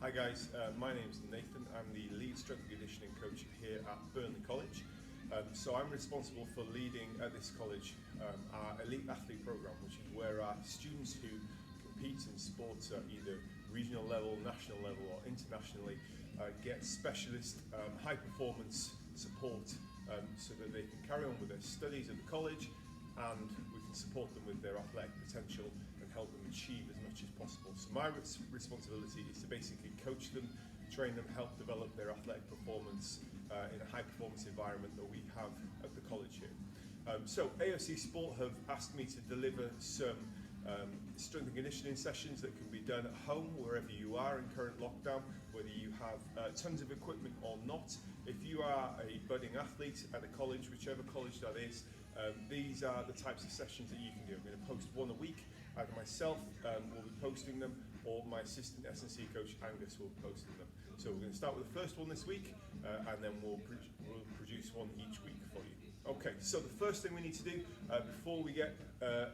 Hi guys, my name's Nathan. I'm the lead strength and conditioning coach here at Burnley College. So I'm responsible for leading at this college our elite athlete program, which is where our students who compete in sports at either regional level, national level or internationally get specialist high performance support so that they can carry on with their studies at the college, and we can support them with their athletic potential and help them achieve as much as possible. So my responsibility is to basically coach them, train them, help develop their athletic performance in a high performance environment that we have at the college here. So AoC Sport have asked me to deliver some strength and conditioning sessions that can be done at home wherever you are in current lockdown, whether you have tons of equipment or not. If you are a budding athlete at a college, whichever college that is, these are the types of sessions that you can do. I'm going to post one a week. Either myself will be posting them, or my assistant S&C coach Angus will be posting them. So we're going to start with the first one this week, and then we'll produce one each week for you. Okay, so the first thing we need to do before we get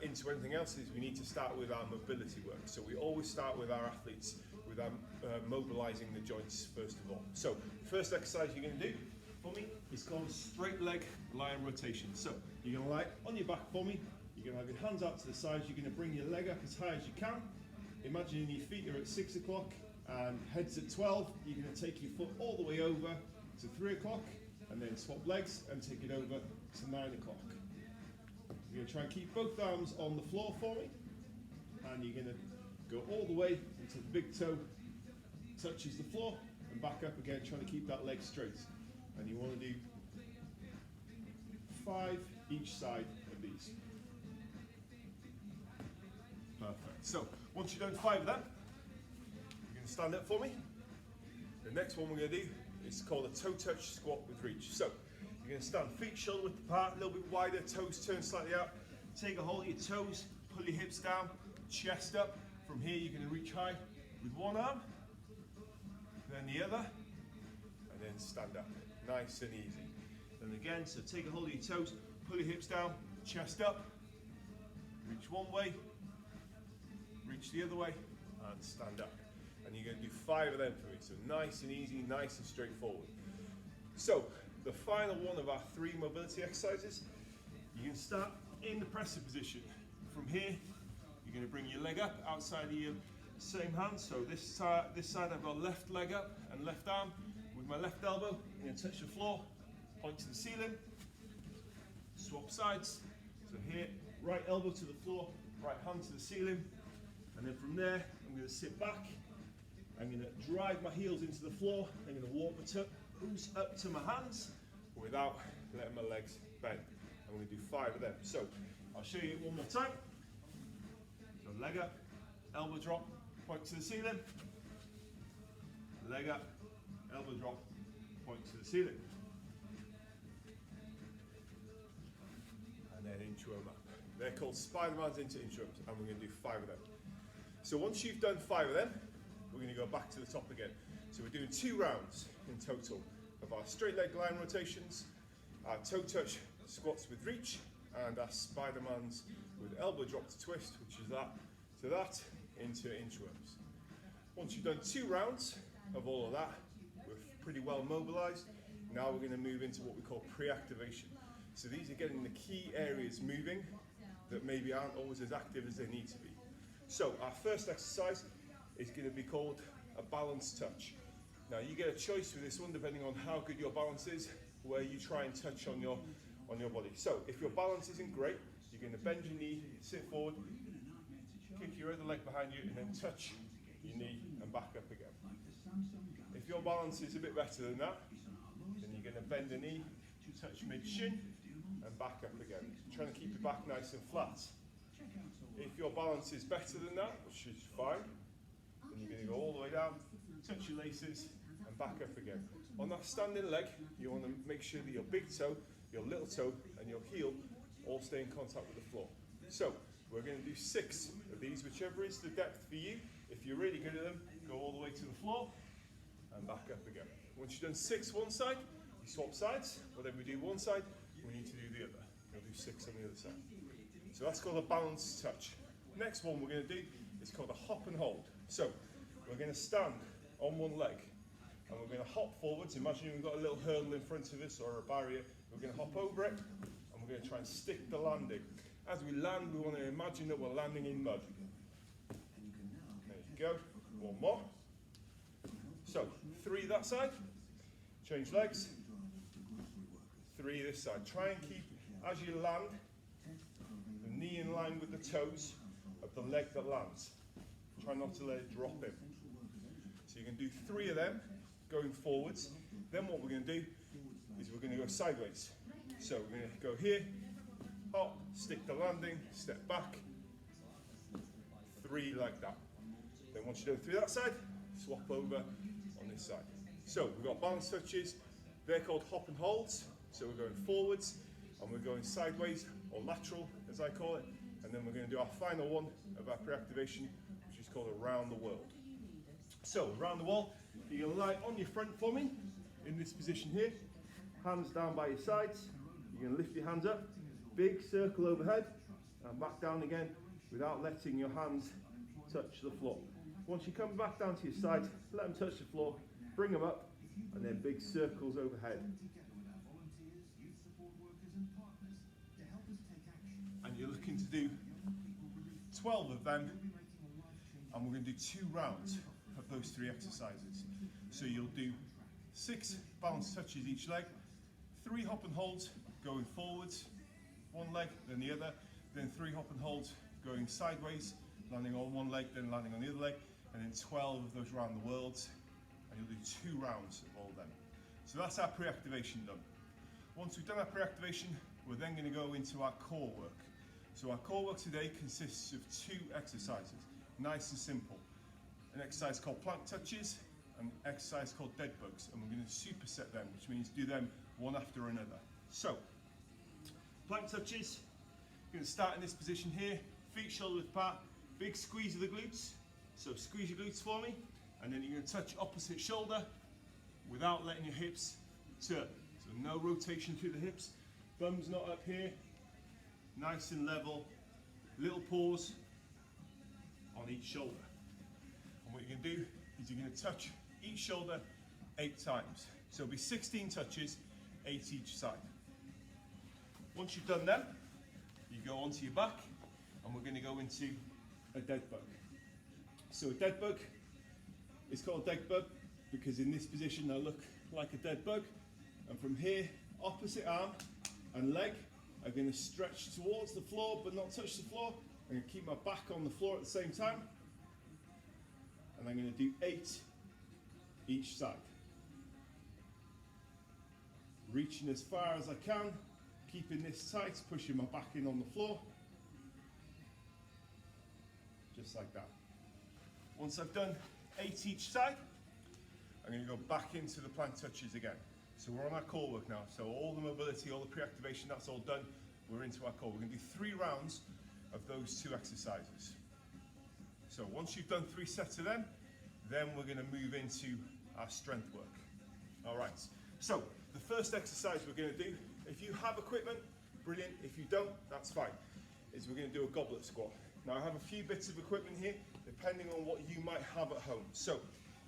into anything else is we need to start with our mobility work. So we always start with our athletes with mobilizing the joints first of all. So the first exercise you're going to do for me is called a straight leg lie-in rotation. So you're going to lie on your back for me. You're going to have your hands out to the sides. You're going to bring your leg up as high as you can. Imagining your feet are at 6 o'clock and head's at 12. You're going to take your foot all the way over to 3 o'clock and then swap legs and take it over to 9 o'clock. You're going to try and keep both arms on the floor for me, and you're going to go all the way until the big toe touches the floor and back up again, trying to keep that leg straight. And you want to do 5 each side of these. Perfect. So once you've done 5 of them, you're going to stand up for me. The next one we're going to do is called a toe touch squat with reach. So you're going to stand feet shoulder width apart, a little bit wider, toes turned slightly out. Take a hold of your toes, pull your hips down, chest up. From here you're going to reach high with one arm, then the other, and then stand up. Nice and easy. And again, so take a hold of your toes, pull your hips down, chest up, reach one way, reach the other way, and stand up. And you're going to do 5 of them for me. So nice and easy, nice and straightforward. So the final one of our 3 mobility exercises, you can start in the presser position. From here, you're going to bring your leg up outside of your same hand. So this side I've got left leg up and left arm. With my left elbow, I'm going to touch the floor, point to the ceiling, swap sides. So here, right elbow to the floor, right hand to the ceiling. And then from there, I'm going to sit back. I'm going to drive my heels into the floor. I'm going to walk my toes up to my hands without letting my legs bend. I'm going to do 5 of them. So I'll show you it one more time. So leg up, elbow drop, point to the ceiling. Leg up, elbow drop, point to the ceiling. And then inchworm up. They're called Spider-Mans into inchworms, and we're going to do 5 of them. So once you've done 5 of them, we're going to go back to the top again. So we're doing 2 rounds in total of our straight leg line rotations, our toe touch squats with reach, and our Spider-Mans with elbow drop to twist, which is that to that into inchworms. Once you've done 2 rounds of all of that, we're pretty well mobilized. Now we're going to move into what we call pre-activation. So these are getting the key areas moving that maybe aren't always as active as they need to be. So our first exercise is going to be called a balance touch. Now you get a choice with this one depending on how good your balance is, where you try and touch on your body. So if your balance isn't great, you're going to bend your knee, sit forward, kick your other leg behind you, and then touch your knee and back up again. If your balance is a bit better than that, then you're going to bend the knee, touch mid-shin, and back up again. Trying to keep your back nice and flat. If your balance is better than that, which is fine, then you're going to go all the way down, touch your laces, and back up again. On that standing leg, you want to make sure that your big toe, your little toe, and your heel all stay in contact with the floor. So we're going to do 6 of these, whichever is the depth for you. If you're really good at them, go all the way to the floor and back up again. Once you've done 6 one side, you swap sides. Whatever we do one side, we need to do the other. We'll do 6 on the other side. So that's called a balance touch. Next one we're going to do is called a hop and hold. So we're going to stand on one leg. And we're going to hop forwards. Imagine we've got a little hurdle in front of us or a barrier. We're going to hop over it and we're going to try and stick the landing. As we land, we want to imagine that we're landing in mud. There you go. One more. So 3 that side. Change legs. 3 this side. Try and keep, as you land, the knee in line with the toes of the leg that lands. Try not to let it drop in. So you can do 3 of them going forwards. Then what we're going to do is we're going to go sideways. So we're going to go here, hop, stick the landing, step back, 3 like that. Then once you're done 3 that side, swap over on this side. So we've got balance touches. They're called hop and holds. So we're going forwards and we're going sideways or lateral as I call it. And then we're going to do our final one of our pre-activation, which is called around the world. So around the wall, you're going to lie on your front for me in this position here. Hands down by your sides. You're going to lift your hands up. Big circle overhead and back down again without letting your hands touch the floor. Once you come back down to your sides, let them touch the floor, bring them up, and then big circles overhead. And you're looking to do 12 of them, and we're going to do 2 rounds of those 3 exercises. So you'll do 6 balance touches each leg, 3 hop and holds going forwards, one leg, then the other, then 3 hop and holds going sideways, landing on one leg, then landing on the other leg, and then 12 of those round the worlds, and you'll do 2 rounds of all of them. So that's our pre-activation done. Once we've done our pre-activation, we're then going to go into our core work. So our core work today consists of 2 exercises, nice and simple. An exercise called plank touches, and an exercise called dead bugs, and we're going to superset them, which means do them one after another. So, plank touches, you're going to start in this position here, feet shoulder width apart, big squeeze of the glutes. So squeeze your glutes for me, and then you're going to touch opposite shoulder without letting your hips turn. So no rotation through the hips, thumbs not up here, nice and level, little pause on each shoulder. And what you're going to do is you're going to touch each shoulder 8 times. So it'll be 16 touches, 8 each side. Once you've done them, you go onto your back, and we're going to go into a dead bug. So a dead bug is called dead bug because in this position I look like a dead bug, and from here, opposite arm and leg are going to stretch towards the floor but not touch the floor. I'm going to keep my back on the floor at the same time, and I'm going to do 8 each side. Reaching as far as I can, keeping this tight, pushing my back in on the floor, just like that. Once I've done 8 each side, I'm going to go back into the plank touches again. So we're on our core work now. So all the mobility, all the pre-activation, that's all done. We're into our core. We're going to do 3 rounds of those 2 exercises. So once you've done 3 sets of them, then we're going to move into our strength work. All right. So the first exercise we're going to do, if you have equipment, brilliant. If you don't, that's fine. Is we're going to do a goblet squat. Now I have a few bits of equipment here, depending on what you might have at home. So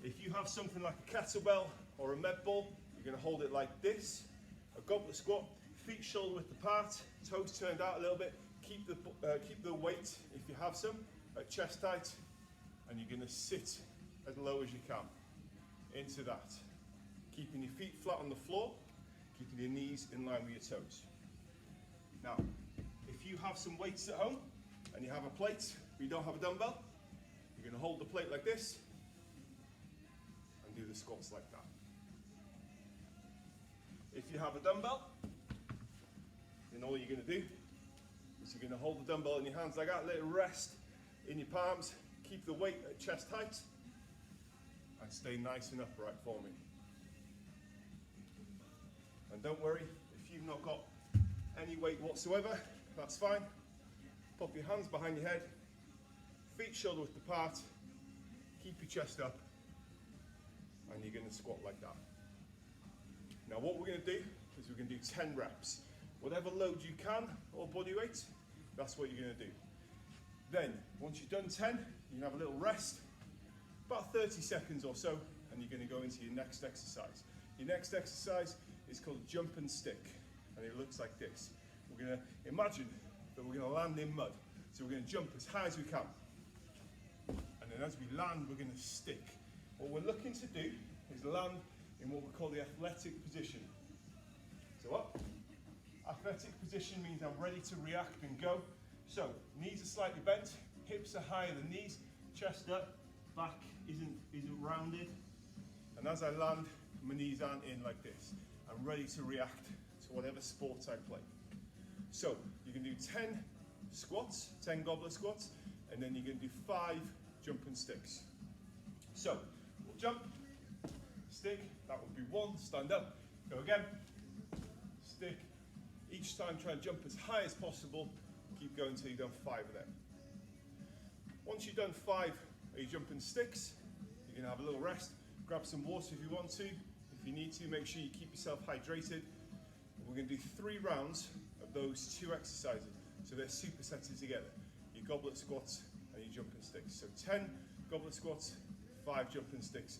if you have something like a kettlebell or a med ball, you're going to hold it like this. A goblet squat, feet shoulder width apart, toes turned out a little bit. Keep the weight, if you have some, at chest height, and you're going to sit as low as you can into that. Keeping your feet flat on the floor, keeping your knees in line with your toes. Now, if you have some weights at home and you have a plate, but you don't have a dumbbell, you're going to hold the plate like this and do the squats like that. If you have a dumbbell, then all you're going to do is you're going to hold the dumbbell in your hands like that, let it rest in your palms, keep the weight at chest height, and stay nice and upright for me. And don't worry, if you've not got any weight whatsoever, that's fine. Pop your hands behind your head, feet shoulder width apart, keep your chest up, and you're going to squat like that. Now what we're going to do is we're going to do 10 reps. Whatever load you can, or body weight, that's what you're going to do. Then, once you've done 10, you can have a little rest, about 30 seconds or so, and you're going to go into your next exercise. Your next exercise is called jump and stick, and it looks like this. We're going to imagine that we're going to land in mud. So we're going to jump as high as we can. And then as we land, we're going to stick. What we're looking to do is land in what we call the athletic position. So up. Athletic position means I'm ready to react and go. So knees are slightly bent, hips are higher than knees, chest up, back isn't rounded. And as I land, my knees aren't in like this. I'm ready to react to whatever sports I play. So you can do 10 squats, 10 goblet squats, and then you can do 5 jump and sticks. So we'll jump, stick, that would be 1, stand up, go again, stick. Each time try and jump as high as possible, keep going until you've done 5 of them. Once you've done 5 of your jump and sticks, you're going to have a little rest, grab some water if you want to. If you need to, make sure you keep yourself hydrated. We're going to do 3 rounds of those 2 exercises. So they're supersetted together. Your goblet squats and your jump and sticks. So 10 goblet squats, 5 jump and sticks,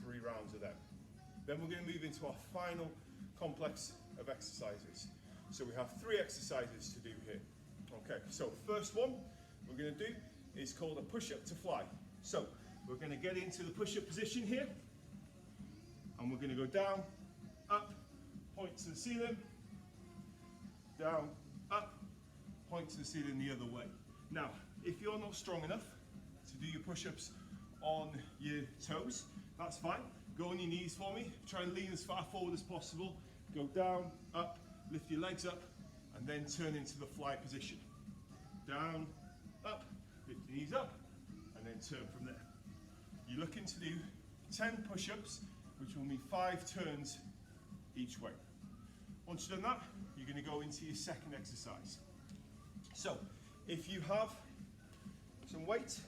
3 rounds of them. Then we're going to move into our final complex of exercises. So we have 3 exercises to do here. Okay, so first one we're going to do is called a push-up to fly. So we're going to get into the push-up position here, and we're going to go down, up, point to the ceiling, down, up, point to the ceiling the other way. Now, if you're not strong enough to do your push-ups on your toes, that's fine. Go on your knees for me. Try and lean as far forward as possible. Go down, up, lift your legs up, and then turn into the fly position. Down, up, lift your knees up, and then turn from there. You're looking to do 10 push-ups, which will mean 5 turns each way. Once you've done that, you're going to go into your second exercise. So, if you have some weight,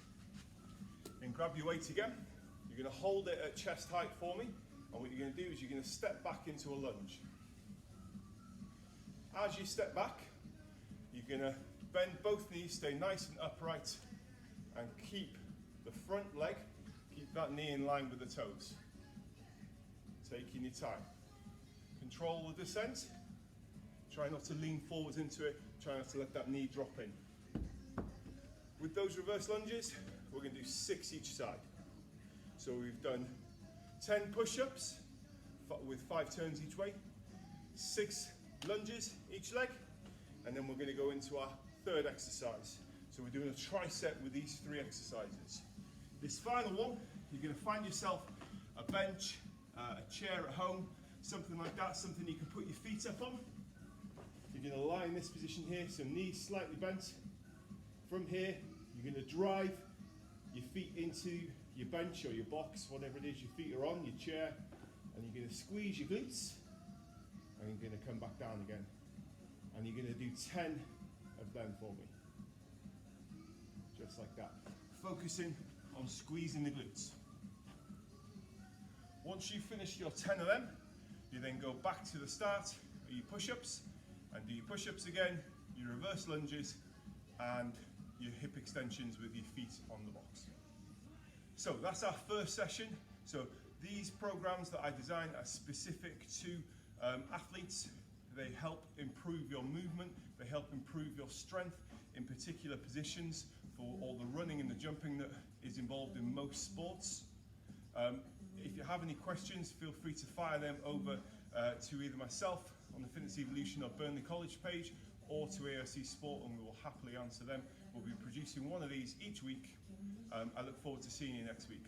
then grab your weight again. You're going to hold it at chest height for me, and what you're going to do is you're going to step back into a lunge. As you step back, you're going to bend both knees, stay nice and upright, and keep the front leg, keep that knee in line with the toes. Taking your time. Control the descent. Try not to lean forwards into it. Try not to let that knee drop in. With those reverse lunges, we're going to do 6 each side. So we've done 10 push-ups with 5 turns each way, 6 lunges each leg, and then we're going to go into our third exercise. So we're doing a tricep with these 3 exercises. This final one, you're going to find yourself a bench, a chair at home, something like that, something you can put your feet up on. You're going to lie in this position here, so knees slightly bent. From here, you're going to drive your feet into your bench or your box, whatever it is your feet are on, your chair, and you're going to squeeze your glutes, and you're going to come back down again. And you're going to do 10 of them for me. Just like that. Focusing on squeezing the glutes. Once you've finished your 10 of them, you then go back to the start of your push-ups, and do your push-ups again, your reverse lunges, and your hip extensions with your feet on the box. So that's our first session. So these programs that I design are specific to athletes. They help improve your movement, they help improve your strength in particular positions for all the running and the jumping that is involved in most sports. If you have any questions, feel free to fire them over to either myself on the Fitness Evolution or Burnley College page, or to AoC Sport, and we will happily answer them. We'll be producing one of these each week. I look forward to seeing you next week.